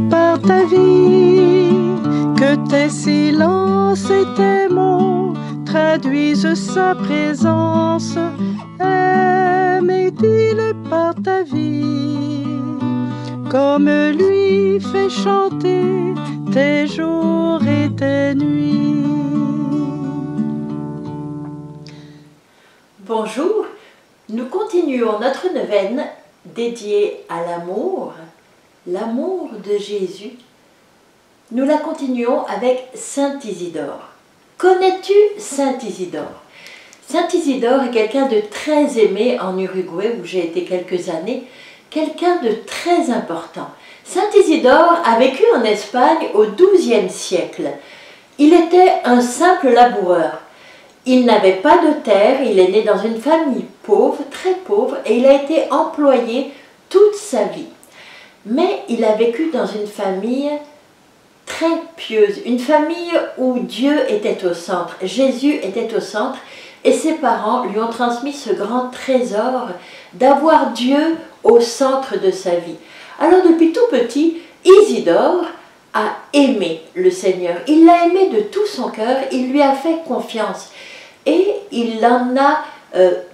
par ta vie, que tes silences et tes mots traduisent sa présence. Aime et dis-le par ta vie, comme lui fait chanter tes jours et tes nuits. Bonjour, nous continuons notre neuvaine dédiée à l'amour de Jésus. Nous la continuons avec Saint Isidore. Connais-tu Saint Isidore? Saint Isidore est quelqu'un de très aimé en Uruguay, où j'ai été quelques années, quelqu'un de très important. Saint Isidore a vécu en Espagne au XIIe siècle. Il était un simple laboureur. Il n'avait pas de terre, il est né dans une famille pauvre, très pauvre, et il a été employé toute sa vie. Mais il a vécu dans une famille très pieuse, une famille où Dieu était au centre, Jésus était au centre, et ses parents lui ont transmis ce grand trésor d'avoir Dieu au centre de sa vie. Alors depuis tout petit, Isidore a aimé le Seigneur, il l'a aimé de tout son cœur, il lui a fait confiance. Et il en a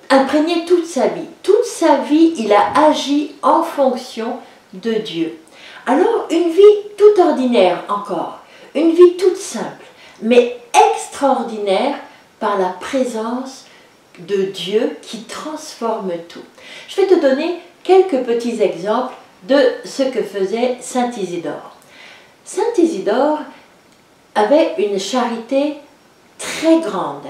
imprégné toute sa vie. Toute sa vie, il a agi en fonction de Dieu. Alors, une vie toute ordinaire encore, une vie toute simple, mais extraordinaire par la présence de Dieu qui transforme tout. Je vais te donner quelques petits exemples de ce que faisait Saint Isidore. Saint Isidore avait une charité très grande.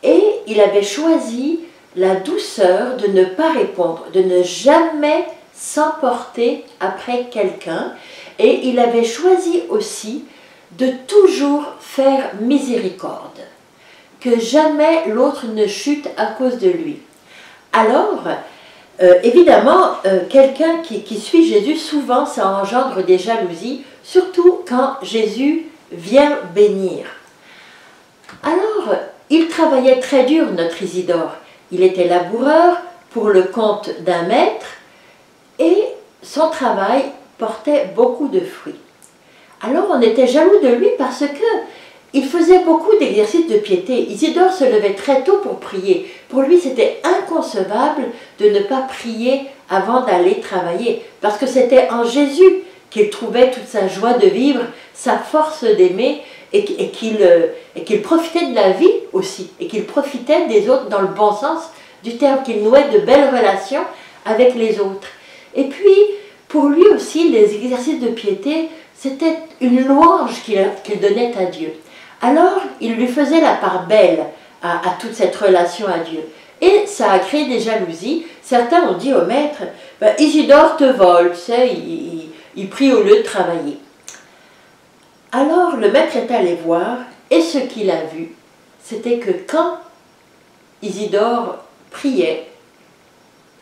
Et il avait choisi la douceur de ne pas répondre, de ne jamais s'emporter après quelqu'un. Et il avait choisi aussi de toujours faire miséricorde, que jamais l'autre ne chute à cause de lui. Alors, évidemment, quelqu'un qui suit Jésus, souvent ça engendre des jalousies, surtout quand Jésus vient bénir. Alors, il travaillait très dur, notre Isidore. Il était laboureur pour le compte d'un maître et son travail portait beaucoup de fruits. Alors on était jaloux de lui parce qu'il faisait beaucoup d'exercices de piété. Isidore se levait très tôt pour prier. Pour lui, c'était inconcevable de ne pas prier avant d'aller travailler parce que c'était en Jésus qu'il trouvait toute sa joie de vivre, sa force d'aimer, et qu'il profitait de la vie aussi, et qu'il profitait des autres dans le bon sens du terme, qu'il nouait de belles relations avec les autres. Et puis, pour lui aussi, les exercices de piété, c'était une louange qu'il donnait à Dieu. Alors, il lui faisait la part belle à toute cette relation à Dieu. Et ça a créé des jalousies. Certains ont dit au maître, « Isidore te vole, tu sais, il prie au lieu de travailler. » Alors le maître est allé voir, et ce qu'il a vu, c'était que quand Isidore priait,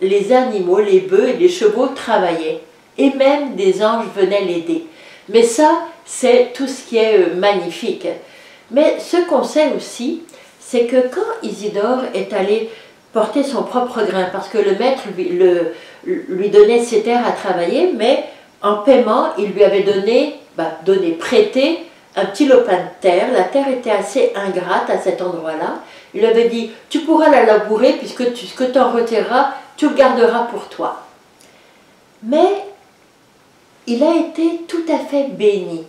les animaux, les bœufs et les chevaux travaillaient, et même des anges venaient l'aider. Mais ça, c'est tout ce qui est magnifique. Mais ce qu'on sait aussi, c'est que quand Isidore est allé porter son propre grain, parce que le maître lui donnait ses terres à travailler, mais en paiement, il lui avait prêté un petit lopin de terre. La terre était assez ingrate à cet endroit-là. Il lui avait dit, tu pourras la labourer puisque ce que tu en retireras, tu le garderas pour toi. Mais il a été tout à fait béni.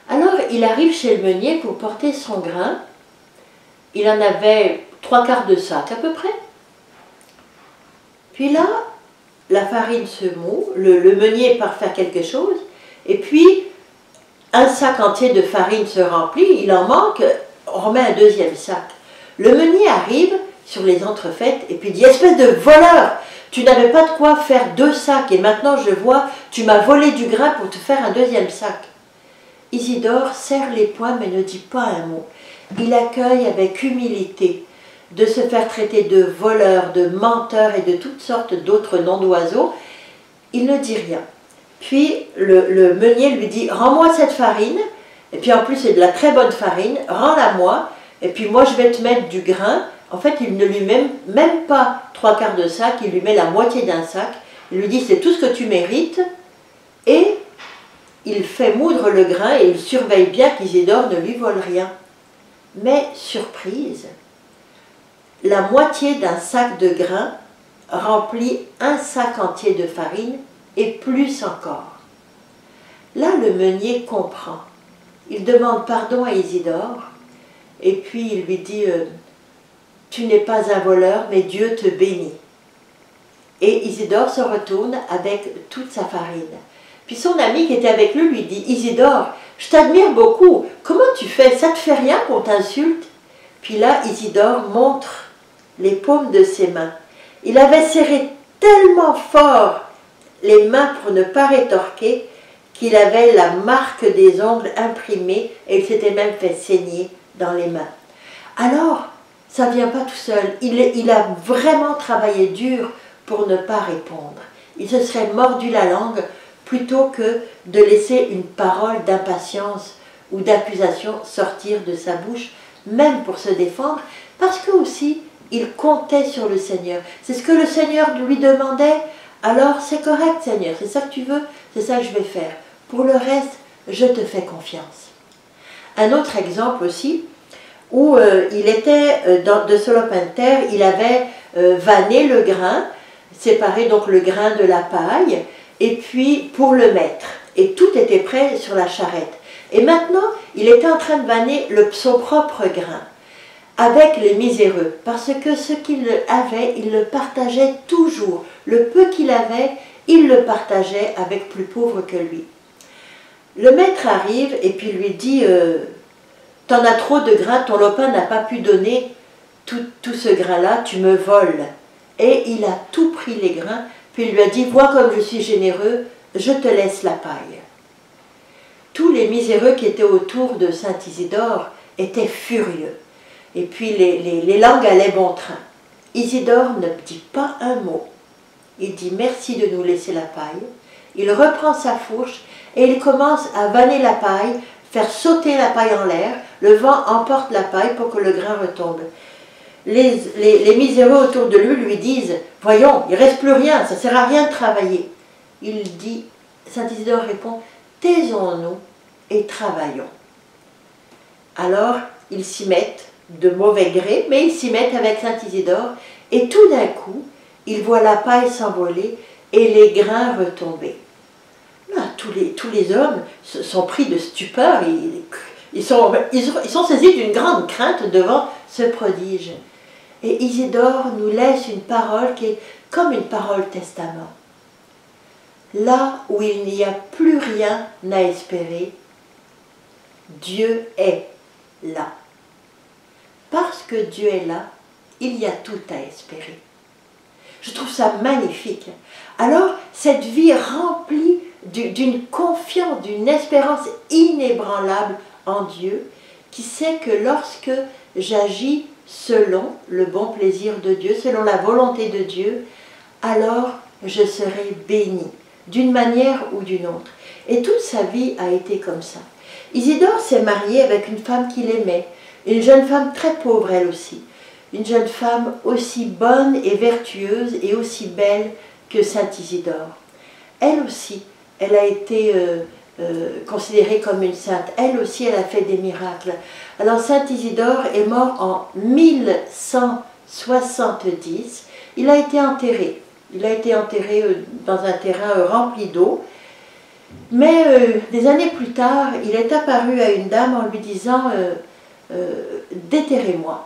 Alors il arrive chez le meunier pour porter son grain. Il en avait 3/4 de sac à peu près. Puis là, la farine se moud, le meunier part faire quelque chose, et puis un sac entier de farine se remplit, il en manque, on remet un deuxième sac. Le meunier arrive sur les entrefaites et puis dit « Espèce de voleur, tu n'avais pas de quoi faire 2 sacs et maintenant je vois, tu m'as volé du grain pour te faire un deuxième sac. » Isidore serre les poings mais ne dit pas un mot. Il accueille avec humilité de se faire traiter de voleur, de menteur et de toutes sortes d'autres noms d'oiseaux. Il ne dit rien. Puis le meunier lui dit « Rends-moi cette farine, et puis en plus c'est de la très bonne farine, rends-la moi, et puis moi je vais te mettre du grain. » En fait, il ne lui met même pas 3/4 de sac, il lui met la moitié d'un sac. Il lui dit « C'est tout ce que tu mérites, et il fait moudre le grain et il surveille bien qu'Isidore ne lui vole rien. Mais, surprise, la moitié d'un sac de grains remplit un sac entier de farine et plus encore. Là, le meunier comprend. Il demande pardon à Isidore et puis il lui dit « Tu n'es pas un voleur, mais Dieu te bénit. » Et Isidore se retourne avec toute sa farine. Puis son ami qui était avec lui dit « Isidore, je t'admire beaucoup, comment tu fais? Ça te fait rien qu'on t'insulte ?» Puis là, Isidore montre les paumes de ses mains. Il avait serré tellement fort les mains pour ne pas rétorquer qu'il avait la marque des ongles imprimée et il s'était même fait saigner dans les mains. Alors, ça ne vient pas tout seul. Il a vraiment travaillé dur pour ne pas répondre. Il se serait mordu la langue plutôt que de laisser une parole d'impatience ou d'accusation sortir de sa bouche, même pour se défendre, parce que aussi il comptait sur le Seigneur. C'est ce que le Seigneur lui demandait. Alors c'est correct, Seigneur, c'est ça que tu veux, c'est ça que je vais faire. Pour le reste, je te fais confiance. Un autre exemple aussi, où il était de ce lopin de terre, il avait vanné le grain, séparé donc le grain de la paille, et puis pour le mettre. Et tout était prêt sur la charrette. Et maintenant, il était en train de vanner son propre grain avec les miséreux, parce que ce qu'il avait, il le partageait toujours. Le peu qu'il avait, il le partageait avec plus pauvres que lui. Le maître arrive et puis lui dit « T'en as trop de grains, ton lopin n'a pas pu donner tout ce grain-là, tu me voles. » Et il a tout pris les grains, puis il lui a dit « Vois comme je suis généreux, je te laisse la paille. » Tous les miséreux qui étaient autour de Saint Isidore étaient furieux. Et puis les langues allaient bon train. Isidore ne dit pas un mot. Il dit merci de nous laisser la paille. Il reprend sa fourche et il commence à vanner la paille, faire sauter la paille en l'air. Le vent emporte la paille pour que le grain retombe. Les miséreux autour de lui disent « Voyons, il ne reste plus rien, ça ne sert à rien de travailler. » Il dit, Saint Isidore répond « Taisons-nous et travaillons. » Alors, ils s'y mettent de mauvais gré, mais ils s'y mettent avec Saint Isidore, et tout d'un coup, ils voient la paille s'envoler et les grains retomber. Là, tous les hommes sont pris de stupeur, ils sont saisis d'une grande crainte devant ce prodige. Et Isidore nous laisse une parole qui est comme une parole testament. Là où il n'y a plus rien à espérer, Dieu est là. Parce que Dieu est là, il y a tout à espérer. Je trouve ça magnifique. Alors, cette vie remplie d'une confiance, d'une espérance inébranlable en Dieu, qui sait que lorsque j'agis selon le bon plaisir de Dieu, selon la volonté de Dieu, alors je serai béni, d'une manière ou d'une autre. Et toute sa vie a été comme ça. Isidore s'est marié avec une femme qu'il aimait, une jeune femme très pauvre elle aussi, une jeune femme aussi bonne et vertueuse et aussi belle que Saint Isidore. Elle aussi, elle a été considérée comme une sainte. Elle aussi, elle a fait des miracles. Alors Saint Isidore est mort en 1170. Il a été enterré. Il a été enterré dans un terrain rempli d'eau. Mais des années plus tard, il est apparu à une dame en lui disant déterrez-moi.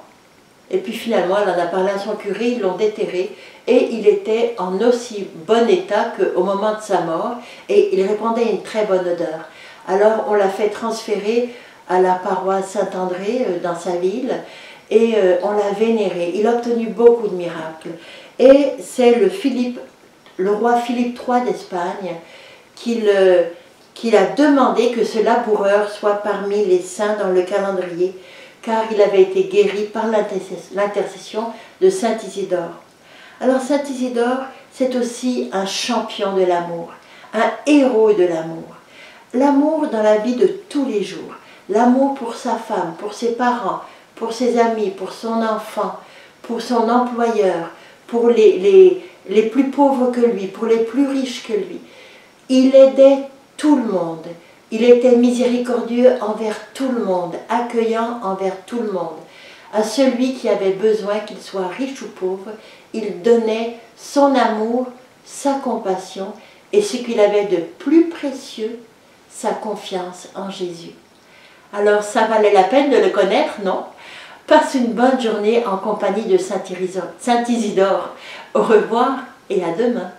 Et puis finalement, elle en a parlé à son curé, ils l'ont déterré, et il était en aussi bon état qu'au moment de sa mort, et il répandait une très bonne odeur. Alors on l'a fait transférer à la paroisse Saint-André dans sa ville, et on l'a vénéré. Il a obtenu beaucoup de miracles. Et c'est le roi Philippe III d'Espagne qu'il a demandé que ce laboureur soit parmi les saints dans le calendrier, car il avait été guéri par l'intercession de Saint Isidore. Alors Saint Isidore, c'est aussi un champion de l'amour, un héros de l'amour. L'amour dans la vie de tous les jours, l'amour pour sa femme, pour ses parents, pour ses amis, pour son enfant, pour son employeur, pour les plus pauvres que lui, pour les plus riches que lui. Il aidait tout le monde. Il était miséricordieux envers tout le monde, accueillant envers tout le monde. À celui qui avait besoin, qu'il soit riche ou pauvre, il donnait son amour, sa compassion et ce qu'il avait de plus précieux, sa confiance en Jésus. Alors ça valait la peine de le connaître, non? Passe une bonne journée en compagnie de Saint Isidore. Au revoir et à demain.